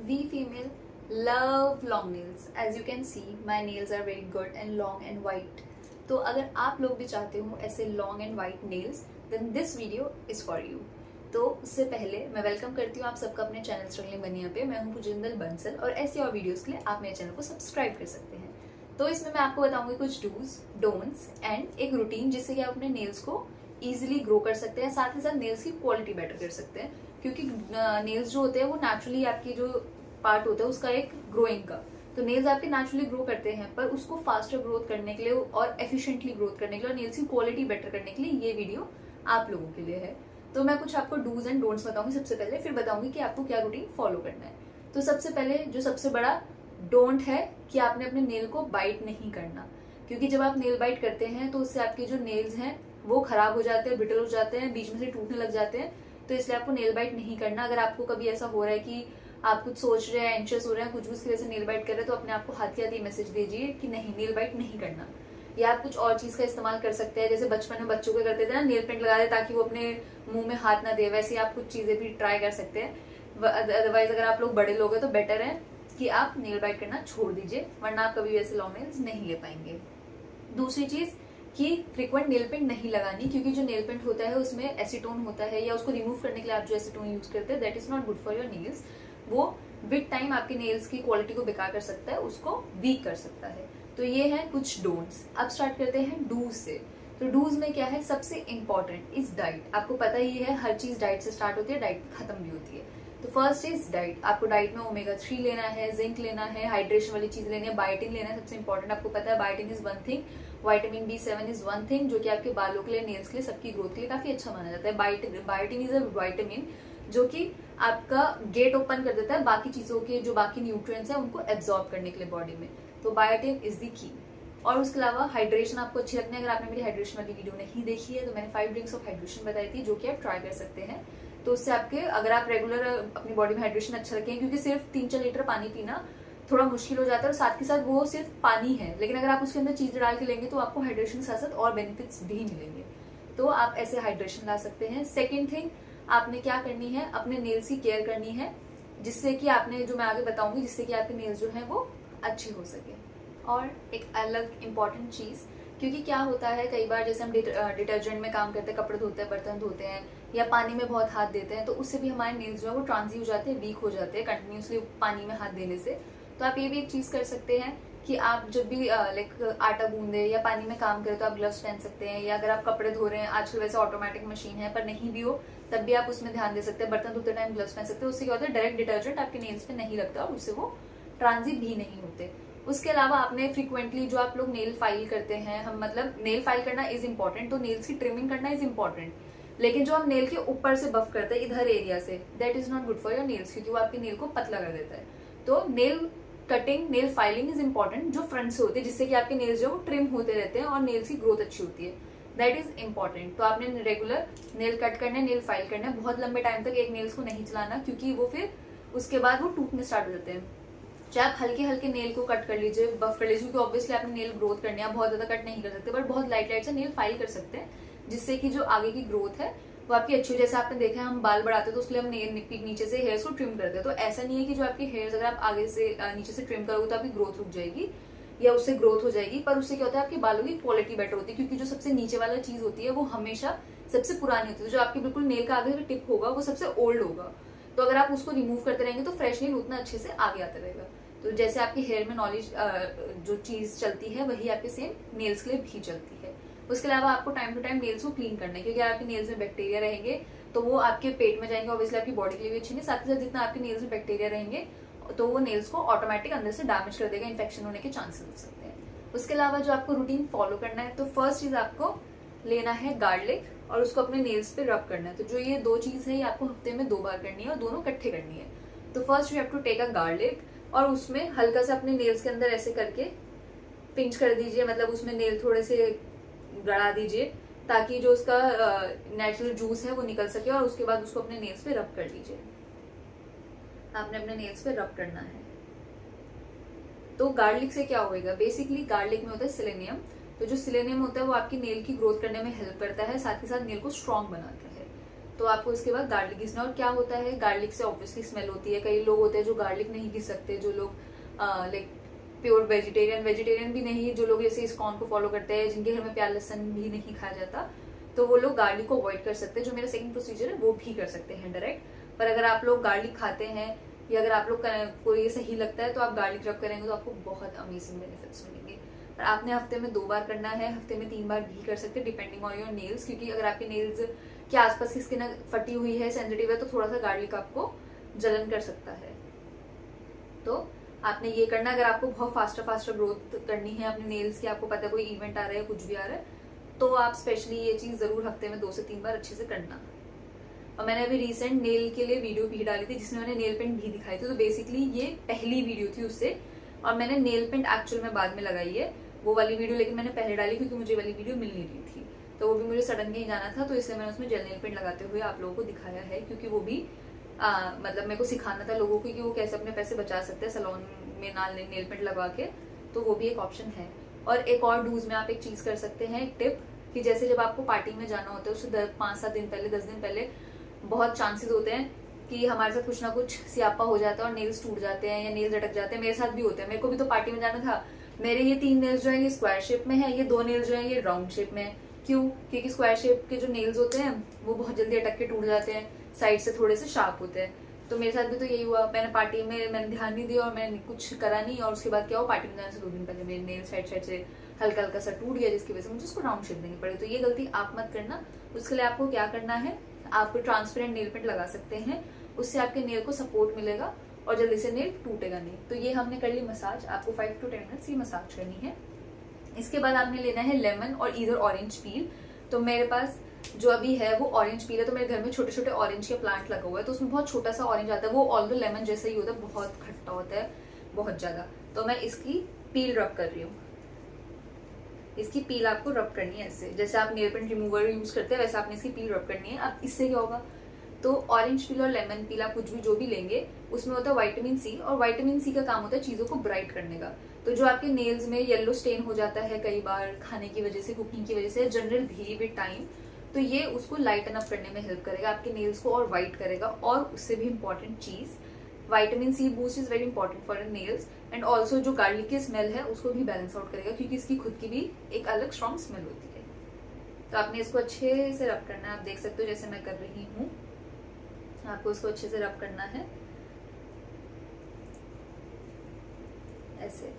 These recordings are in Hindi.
we female love long nails. As you can see, my nails are very good and long and white. तो अगर आप लोग भी चाहते हो ऐसे long and white nails, then this video is for you. तो उससे पहले मैं वेलकम करती हूँ आप सबका अपने चैनल स्ट्रगलिंग बनिया पे. मैं हूँ पुजिंदल बंसल और ऐसे और वीडियोस के लिए आप मेरे चैनल को सब्सक्राइब कर सकते हैं. तो इसमें मैं आपको बताऊंगी कुछ डूज डोंट्स एंड एक रूटीन जिससे कि आप अपने नेल्स को ईजिली ग्रो कर सकते हैं, साथ ही साथ नेल्स की क्वालिटी बेटर कर सकते हैं. क्योंकि नेल्स जो होते हैं वो नेचुरली आपकी जो पार्ट होता है उसका एक ग्रोइंग का, तो नेल्स आपके नेचुरली ग्रो करते हैं, पर उसको फास्टर ग्रोथ करने के लिए और एफिशिएंटली ग्रोथ करने के लिए और नेल्स की क्वालिटी बेटर करने के लिए ये वीडियो आप लोगों के लिए है. तो मैं कुछ आपको डूज एंड डोंट्स बताऊंगी सबसे पहले, फिर बताऊंगी कि आपको क्या रूटीन फॉलो करना है. तो सबसे पहले जो सबसे बड़ा डोंट है कि आपने अपने नेल को बाइट नहीं करना. क्योंकि जब आप नेल बाइट करते हैं तो उससे आपके जो नेल्स हैं वो खराब हो जाते हैं, ब्रिटल हो जाते हैं, बीच में से टूटने लग जाते हैं. तो इसलिए आपको नेल बाइट नहीं करना. अगर आपको कभी ऐसा हो रहा है कि आप कुछ सोच रहे हैं, एंशियस हो रहे हैं, कुछ भी उसकी वजह से नेल बाइट कर रहे हैं, तो अपने आप को हाथ ही मैसेज दीजिए कि नहीं, नेल बाइट नहीं करना. या आप कुछ और चीज का इस्तेमाल कर सकते हैं, जैसे बचपन में बच्चों को करते थे ना, नेल पेंट लगा दे ताकि वो अपने मुंह में हाथ ना दे. वैसे आप कुछ चीजें भी ट्राई कर सकते हैं. अदरवाइज अगर आप लोग बड़े लोग हैं तो बेटर है कि आप नेल बाइट करना छोड़ दीजिए, वरना आप कभी वैसे लॉन्ग नेल्स नहीं ले पाएंगे. दूसरी चीज कि फ्रिक्वेंट नेल पेंट नहीं लगानी, क्योंकि जो नेल पेंट होता है उसमें एसीटोन होता है, या उसको रिमूव करने के लिए आप जो एसीटोन यूज करते हैं that is not good for your nails. वो विद टाइम आपके नेल्स की क्वालिटी को बेकार कर सकता है, उसको वीक कर सकता है. तो ये है कुछ डोंट्स. अब स्टार्ट करते हैं डूज से. तो डूज में क्या है, सबसे इंपॉर्टेंट इज डाइट. आपको पता ही है हर चीज डाइट से स्टार्ट होती है, डाइट खत्म भी होती है. तो फर्स्ट इज डाइट. आपको डाइट में ओमेगा 3 लेना है, जिंक लेना है, हाइड्रेशन वाली चीज लेनी है, बायोटिन लेना है. सबसे इंपॉर्टेंट आपको पता है biotin is one thing, vitamin B7 is one thing, जो कि आपके बालों के लिए, नेल्स के लिए, सबकी ग्रोथ के लिए काफी अच्छा माना जाता है. बायोटिन इज अ विटामिन जो कि आपका गेट ओपन कर देता है बाकी चीजों के, जो बाकी न्यूट्रिएंट्स है उनको एब्जॉर्ब करने के लिए बॉडी में. तो बायोटिन इज द की. और उसके अलावा हाइड्रेशन आपको अच्छी रखनी है. अगर आपने मेरी हाइड्रेशन वाली वीडियो नहीं देखी है तो मैंने 5 ड्रिंक्स ऑफ हाइड्रेशन बताई थी, जो कि आप ट्राई कर सकते हैं. तो उससे आपके, अगर आप रेगुलर अपनी बॉडी में हाइड्रेशन अच्छा रखें, क्योंकि सिर्फ 3-4 लीटर पानी पीना थोड़ा मुश्किल हो जाता है और साथ के साथ वो सिर्फ पानी है, लेकिन अगर आप उसके अंदर चीज डाल के लेंगे तो आपको हाइड्रेशन के साथ साथ और बेनिफिट्स भी मिलेंगे. तो आप ऐसे हाइड्रेशन ला सकते हैं. सेकेंड थिंग, आपने क्या करनी है, अपने नेल्स की केयर करनी है, जिससे कि आपने, जो मैं आगे बताऊंगी, जिससे कि आपके नेल्स जो है वो अच्छे हो सके. और एक अलग इम्पॉर्टेंट चीज, क्योंकि क्या होता है कई बार जैसे हम डिटर्जेंट में काम करते हैं, कपड़े धोते हैं, बर्तन धोते हैं, या पानी में बहुत हाथ देते हैं, तो उससे भी हमारे नेल्स जो है वो ट्रांसी हो जाते हैं, वीक हो जाते हैं कंटिन्यूसली पानी में हाथ देने से. तो आप ये भी एक चीज कर सकते हैं कि आप जब भी लाइक आटा गूंदे या पानी में काम करें तो आप ग्लव्स पहन सकते हैं. या अगर आप कपड़े धो रहे हैं, आजकल वैसे ऑटोमेटिक मशीन है, पर नहीं भी हो तब भी आप उसमें ध्यान दे सकते हैं. बर्तन धोते टाइम ग्लव्स पहन सकते हैं. उससे क्या होता है, डायरेक्ट डिटर्जेंट आपके नेल्स पे नहीं लगता और उससे वो ट्रांजिट भी नहीं होते. उसके अलावा आपने फ्रीक्वेंटली, जो आप लोग नेल फाइल करते हैं, हम मतलब नेल फाइल करना इज इम्पॉर्टेंट, तो नेल्स की ट्रिमिंग करना इज इम्पॉर्टेंट, लेकिन जो हम नेल के ऊपर से बफ करते हैं इधर एरिया से, that is not good for your nails, क्योंकि वो आपके नेल को पतला कर देता है. तो nail cutting, nail filing is important, जो फ्रंट से होती है, जिससे कि आपके नेल्स जो ट्रिम होते रहते हैं और नेल्स की ग्रोथ अच्छी होती है. That is important. तो आपने रेगुलर नेल कट करना है, नेल फाइल करना है. बहुत लंबे टाइम तक एक नेल्स को नहीं चलाना, क्योंकि वो फिर उसके बाद वो टूटने स्टार्ट हो जाते हैं. चाहे आप हल्के हल्के नेल को कट कर लीजिए, बफ कर लीजिए, क्योंकि ऑब्वियसली आपने नेल ग्रोथ करनी है, आप बहुत ज्यादा कट नहीं कर सकते, बट बहुत लाइट लाइट से नेल फाइल कर सकते हैं, जिससे कि जो आगे की ग्रोथ है वो आपकी अच्छी हो. जैसे आपने देखा है हम बाल बढ़ाते हैं तो उसके लिए हम नेल नीचे से हेयर्स को ट्रिम करते हैं. तो ऐसा नहीं है कि जो आपके हेयर्स अगर आप आगे से नीचे से ट्रिम करोगे तो आपकी ग्रोथ रुक जाएगी या उससे ग्रोथ हो जाएगी, पर उससे क्या होता है, आपके बालों की क्वालिटी बेटर होती है. क्योंकि जो सबसे नीचे वाला चीज होती है वो हमेशा सबसे पुरानी होती है. जो आपकी बिल्कुल नेल का आगे का टिप होगा वो सबसे ओल्ड होगा. तो अगर आप उसको रिमूव करते रहेंगे तो फ्रेश नेल उतना अच्छे से आगे आता रहेगा. तो जैसे आपके हेयर में नॉलेज जो चीज चलती है वही आपके सेम नेल्स के लिए भी चलती है. उसके अलावा आपको टाइम टू टाइम नेल्स को क्लीन करना है, क्योंकि आपके नेल्स में बैक्टीरिया रहेंगे तो वो आपके पेट में जाएंगे, ऑब्वियसली आपकी बॉडी के लिए भी अच्छी नहीं. साथ ही साथ जितना आपके नेल्स में बैक्टीरिया रहेंगे तो वो नेल्स को ऑटोमेटिक अंदर से डैमेज कर देगा, इन्फेक्शन होने के चांसेस हो सकते हैं. उसके अलावा जो आपको रूटीन फॉलो करना है, तो फर्स्ट चीज आपको लेना है गार्लिक और उसको अपने नेल्स पे रब करना है. तो जो ये दो चीज है ये आपको हफ्ते में 2 बार करनी है और दोनों इकट्ठे करनी है. तो first you have to take a garlic और उसमें हल्का सा अपने नेल्स के अंदर ऐसे करके पिंच कर दीजिए, मतलब उसमें नेल थोड़े से गड़ा दीजिए ताकि जो उसका नेचुरल जूस है वो निकल सके, और उसके बाद उसको अपने नेल्स पे रब कर लीजिए. आपने अपने नेल्स पे रब करना है. तो गार्लिक से क्या होएगा, बेसिकली गार्लिक में होता है सिलेनियम. तो जो सिलेनियम होता है वो आपकी नेल की ग्रोथ करने में हेल्प करता है, साथ ही साथ नेल को स्ट्रॉन्ग बनाता है. तो आपको इसके बाद गार्लिक घिसना। और क्या होता है, गार्लिक से ऑब्वियसली स्मेल होती है। कई लोग होते हैं जो गार्लिक नहीं घिस सकते, जो लोग लाइक प्योर वेजिटेरियन भी नहीं, जो लोग जैसे इस्कॉन को फॉलो करते हैं, जिनके घर में प्याज लहसन भी नहीं खाया जाता, तो वो लोग गार्लिक को अवॉइड कर सकते हैं। जो मेरा सेकंड प्रोसीजर है वो भी कर सकते हैं डायरेक्ट। पर अगर आप लोग गार्लिक खाते हैं या अगर आप लोग को ये सही लगता है तो आप गार्लिक रब करेंगे तो आपको बहुत अमेजिंग बेनिफिट्स मिलेंगे। पर आपने हफ्ते में 2 बार करना है, हफ्ते में 3 बार भी कर सकते हैं डिपेंडिंग ऑन योर नेल्स, क्योंकि अगर आपके नेल्स के आसपास की स्किन फटी हुई है, सेंसिटिव है, तो थोड़ा सा गार्लिक आपको जलन कर सकता है। तो आपने ये करना। अगर आपको बहुत फास्टर ग्रोथ करनी है अपने नेल्स की, आपको पता है कोई इवेंट आ रहा है, कुछ भी आ रहा है, तो आप स्पेशली ये चीज जरूर हफ्ते में 2 से 3 बार अच्छे से करना। और मैंने अभी रिसेंट नेल के लिए वीडियो भी डाली थी जिसमें मैंने नेल पेंट भी दिखाई थी। तो बेसिकली ये पहली वीडियो थी उससे, और मैंने नेल पेंट एक्चुअल में बाद में लगाई है वो वाली वीडियो, लेकिन मैंने पहले डाली क्योंकि मुझे वाली वीडियो मिल नहीं रही थी। तो वो भी मुझे सडन कहीं जाना था, तो इसलिए मैंने उसमें जेल नेल पेंट लगाते हुए आप लोगों को दिखाया है, क्योंकि वो भी मतलब मेरे को सिखाना था लोगों को कि वो कैसे अपने पैसे बचा सकते हैं सैलून में नेल पेंट लगा के। तो वो भी एक ऑप्शन है। और एक और डूज में आप एक चीज कर सकते हैं, एक टिप, कि जैसे जब आपको पार्टी में जाना होता है उससे 5-7 दिन पहले, 10 दिन पहले बहुत चांसेस होते हैं कि हमारे साथ कुछ ना कुछ सियापा हो जाता है और नेल्स टूट जाते हैं या नेल्स अटक जाते हैं। मेरे साथ भी होते हैं। मेरे को भी तो पार्टी में जाना था। मेरे ये 3 नेल्स जो है ये स्क्वायर शेप में है, ये 2 नेल्स जो है ये राउंड शेप में है। क्यों? क्योंकि स्क्वायर शेप के जो नेल्स होते हैं वो बहुत जल्दी अटक के टूट जाते हैं, साइड से थोड़े से शार्प होते हैं। तो मेरे साथ भी तो यही हुआ। मैंने पार्टी में मैंने ध्यान नहीं दिया और मैंने कुछ करा नहीं, और उसके बाद क्या हुआ, पार्टी में जाने से 2 दिन पहले मेरे नेल साइड से हल्का सा टूट गया, जिसकी वजह से मुझे उसको राउंड शेप देनी पड़ी। तो ये गलती आप मत करना। उसके लिए आपको क्या करना है, आप ट्रांसपेरेंट नेल पेंट लगा सकते हैं, उससे आपके नेल को सपोर्ट मिलेगा और जल्दी से नेल टूटेगा नहीं। तो ये हमने कर ली मसाज। आपको 5 to 10 मिनट्स ये मसाज करनी है। इसके बाद आपने लेना है लेमन और इधर ऑरेंज पील। तो मेरे पास जो अभी है वो ऑरेंज पील है। तो मेरे घर में छोटे छोटे ऑरेंज के प्लांट लगा हुआ है, तो उसमें बहुत छोटा सा ऑरेंज आता है। वो ऑल्दो लेमन जैसा ही होता है, बहुत खट्टा होता है, बहुत ज्यादा। तो मैं इसकी पील रब कर रही हूँ। इसकी पील आपको रब करनी है ऐसे, जैसे आप नेल पेंट रिमूवर यूज करते हैं वैसे आपने इसकी पील रब करनी है। अब इससे क्या होगा, तो ऑरेंज पील और लेमन पील आप कुछ भी जो भी लेंगे उसमें होता है विटामिन सी, और विटामिन सी का काम होता है चीजों को ब्राइट करने का। तो जो आपके नेल्स में येलो स्टेन हो जाता है कई बार खाने की वजह से, कुकिंग की वजह से, जनरल भी विद टाइम, तो ये उसको लाइटन अप करने में हेल्प करेगा, आपके नेल्स को और व्हाइट करेगा। और उससे भी इम्पोर्टेंट चीज, vitamin C boost is very important for nails. And also जो गार्लिक की स्मेल है उसको भी बैलेंस आउट करेगा, क्योंकि इसकी खुद की भी एक अलग स्ट्रॉन्ग स्मेल होती है। तो आपने इसको अच्छे से रब करना है। आप देख सकते हो जैसे मैं कर रही हूँ, आपको इसको अच्छे से रब करना है ऐसे।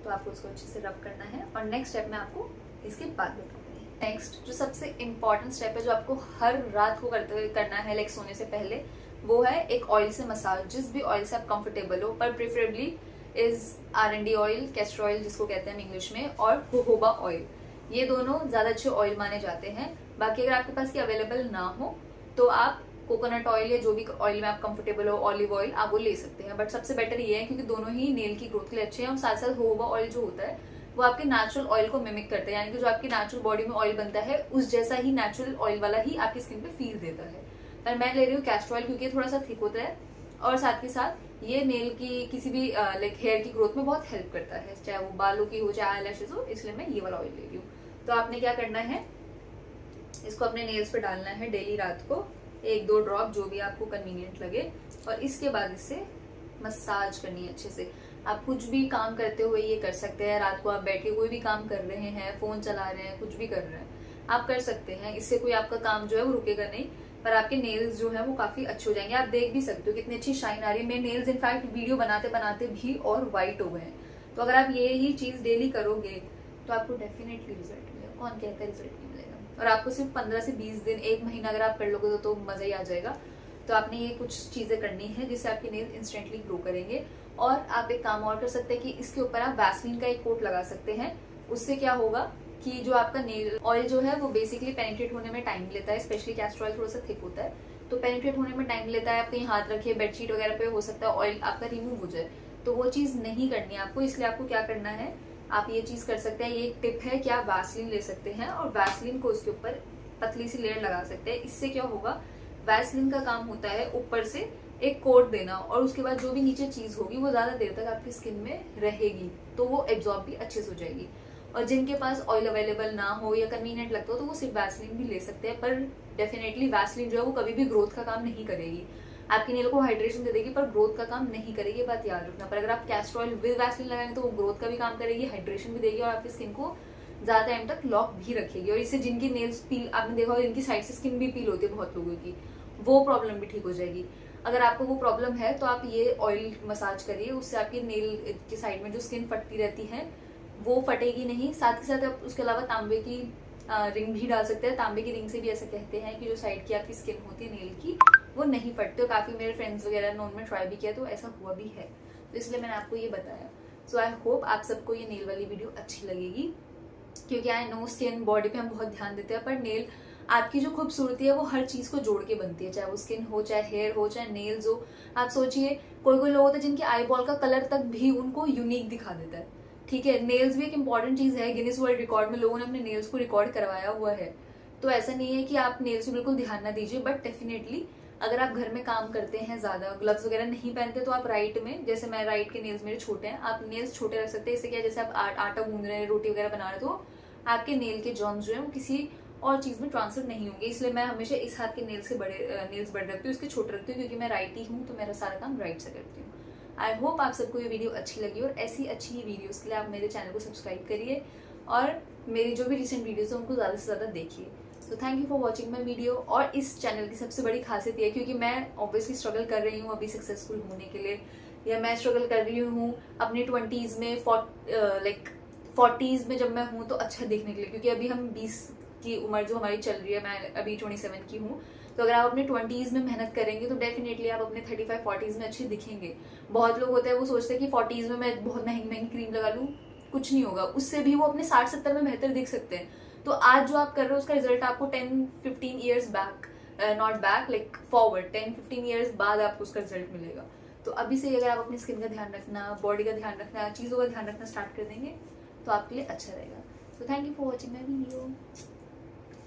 तो आपको इसको अच्छे से रब करना है। और नेक्स्ट स्टेप में आपको इसके बाद बताऊंगी। नेक्स्ट जो सबसे इम्पोर्टेंट स्टेप है, जो आपको हर रात को करते हुए करना है लाइक सोने से पहले, वो है एक ऑयल से मसाज। जिस भी ऑयल से आप कंफर्टेबल हो, पर preferably is R&D oil, castor oil जिसको कहते हैं इंग्लिश में, और जोहोबा ऑयल। ये दोनों ज्यादा अच्छे ऑयल माने जाते हैं। बाकी अगर आपके पास ये अवेलेबल ना हो तो आप कोकोनट ऑयल या जो भी ऑयल में आप कंफर्टेबल हो, ऑलिव ऑयल, आप वो ले सकते हैं। बट सबसे बेटर ये है क्योंकि दोनों ही नेल की ग्रोथ के लिए अच्छे हैं। और साथ साथ जोहोबा ऑयल जो होता है वो आपके नेचुरल ऑयल को मिमिक करता है, यानी कि जो आपकी नेचुरल बॉडी में ऑयल बनता है उस जैसा ही नेचुरल ऑयल वाला ही आपकी स्किन पे फील देता है। पर मैं ले रही हूँ कैस्टर ऑयल क्योंकि थोड़ा सा थिक होता है और साथ के साथ ये नेल की किसी भी लाइक हेयर की ग्रोथ में बहुत हेल्प करता है, चाहे वो बालों की हो चाहे आईलैशेस हो, इसलिए मैं ये वाला ऑयल ले रही हूँ। तो आपने क्या करना है, इसको अपने नेल्स पे डालना है डेली रात को 1-2 ड्रॉप, जो भी आपको कन्वीनियंट लगे। और इसके बाद इससे मसाज करनी है अच्छे से। आप कुछ भी काम करते हुए ये कर सकते हैं। रात को आप बैठ के कोई भी काम कर रहे हैं, फोन चला रहे हैं, कुछ भी कर रहे हैं, आप कर सकते हैं। इससे कोई आपका काम जो है वो रुकेगा नहीं, पर आपके नेल्स जो है वो काफी अच्छे हो जाएंगे। आप देख भी सकते हो कितनी अच्छी शाइन आ रही है। मेरे नेल्स इनफैक्ट वीडियो बनाते बनाते भी और व्हाइट हो गए हैं। तो अगर आप ये ही चीज डेली करोगे तो आपको डेफिनेटली रिजल्ट मिलेगा। कौन कहता है रिजल्ट नहीं मिलेगा। और आपको सिर्फ 15 से 20 दिन, 1 महीना अगर आप कर लोगे तो मजा ही आ जाएगा। तो आपने ये कुछ चीजें करनी है जिससे आपके नेल इंस्टेंटली ग्रो करेंगे। और आप एक काम और कर सकते हैं कि इसके ऊपर आप वैसलीन का एक कोट लगा सकते हैं। उससे क्या होगा कि जो आपका नेल ऑयल जो है वो बेसिकली पेनिट्रेट होने में टाइम लेता है, स्पेशली कैस्टर ऑयल थोड़ा सा थिक होता है तो पेनिट्रेट होने में टाइम लेता है। आप कहीं हाथ रखिए, बेडशीट वगैरह पे हो सकता है ऑयल आपका रिमूव हो जाए, तो वो चीज नहीं करनी है आपको। इसलिए आपको क्या करना है, आप ये चीज कर सकते हैं। ये एक टिप है कि आप वैसलीन ले सकते हैं और वैसलीन को उसके ऊपर पतली सी लेयर लगा सकते हैं। इससे क्या होगा, वैसलीन का काम होता है ऊपर से एक कोट देना, और उसके बाद जो भी नीचे चीज होगी वो ज्यादा देर तक आपकी स्किन में रहेगी, तो वो एब्जॉर्ब भी अच्छे से हो जाएगी। और जिनके पास ऑयल अवेलेबल ना हो या कन्वीनियंट लगता हो तो वो सिर्फ वैसलीन भी ले सकते हैं, पर डेफिनेटली वैसलीन जो है वो कभी भी ग्रोथ का काम नहीं करेगी। आपकी नेल को हाइड्रेशन दे देगी पर ग्रोथ का काम नहीं करेगी, ये बात याद रखना। पर अगर आप कैस्टर ऑयल विद वैसलीन लगाएंगे तो वो ग्रोथ का भी काम करेगी, हाइड्रेशन भी देगी और आपकी स्किन को ज्यादा टाइम तक लॉक भी रखेगी। और इससे जिनकी नेल्स पील, आपने देखा होगा इनकी साइड से स्किन भी पील होती है बहुत लोगों की, वो प्रॉब्लम भी ठीक हो जाएगी। अगर आपको वो प्रॉब्लम है तो आप ये ऑयल मसाज करिए, उससे आपकी नेल की साइड में जो स्किन फटती रहती है वो फटेगी नहीं। साथ ही साथ आप उसके अलावा तांबे की रिंग भी डाल सकते हैं। तांबे की रिंग से भी ऐसा कहते हैं कि जो साइड की आपकी स्किन होती है नेल की वो नहीं फटती। और काफी मेरे फ्रेंड्स वगैरह नोन में ट्राई भी किया तो ऐसा हुआ भी है, तो इसलिए मैंने आपको ये बताया। सो आई होप आप सबको ये नेल वाली वीडियो अच्छी लगेगी, क्योंकि आई नो स्किन बॉडी पे हम बहुत ध्यान देते हैं, पर नेल आपकी जो खूबसूरती है वो हर चीज को जोड़ के बनती है, चाहे वो स्किन हो, चाहे हेयर हो, चाहे नेल्स हो। आप सोचिए कोई कोई लोग होते हैं जिनके आई बॉल का कलर तक भी उनको यूनिक दिखा देता है। ठीक है, नेल्स भी एक इंपॉर्टेंट चीज है, गिनीज वर्ल्ड रिकॉर्ड में लोगों ने अपने नेल्स को रिकॉर्ड करवाया हुआ है। तो ऐसा नहीं है कि आप नेल्स पे बिल्कुल ध्यान ना दीजिए, बट डेफिनेटली अगर आप घर में काम करते हैं, ज्यादा ग्लव्स वगैरह नहीं पहनते तो आप राइट में, जैसे मैं राइट के नेल्स मेरे छोटे हैं, आप नेल्स छोटे रख सकते हैं। इससे क्या, जैसे आप आटा गूंद रहे हैं, रोटी वगैरह बना रहे, तो आपके नेल के जॉर्म्स जो है वो किसी और चीज में ट्रांसफर नहीं होंगे। इसलिए मैं हमेशा इस हाथ के नेल्स से नेल्स बड़े रखती हूँ, इसके छोटे रखती हूँ, क्योंकि मैं राइटी हूँ तो मेरा सारा काम राइट से करती हूँ। आई होप आप सबको ये वीडियो अच्छी लगी, और ऐसी अच्छी वीडियोस के लिए आप मेरे चैनल को सब्सक्राइब करिए और मेरी जो भी रिसेंट वीडियोस है उनको ज़्यादा से ज़्यादा देखिए। तो thank you for watching my video. और इस चैनल की सबसे बड़ी खासियत ये है, क्योंकि मैं ऑब्वियसली स्ट्रगल कर रही हूँ अभी सक्सेसफुल होने के लिए, या मैं स्ट्रगल कर रही हूँ अपने 20s में, लाइक 40s में जब मैं हूँ तो अच्छा देखने के लिए, क्योंकि अभी हम 20 की उम्र जो हमारी चल रही है, मैं अभी 27 की हूँ। तो अगर आप अपने 20s में मेहनत करेंगे तो डेफिनेटली आप अपने 35-40s में अच्छे दिखेंगे। बहुत लोग होते हैं वो सोचते हैं कि 40s में मैं बहुत महंगी महंगी क्रीम लगा लूँ, कुछ नहीं होगा, उससे भी वो अपने 60-70 में बेहतर दिख सकते हैं। तो आज जो आप कर रहे हो उसका रिजल्ट आपको 10-15 years back, not back, like forward 10-15 years बाद आपको उसका रिजल्ट मिलेगा। तो अभी से अगर आप अपनी स्किन का ध्यान रखना, बॉडी का ध्यान रखना, चीज़ों का ध्यान रखना स्टार्ट कर देंगे तो आपके लिए अच्छा रहेगा। तो thank you for watching my video.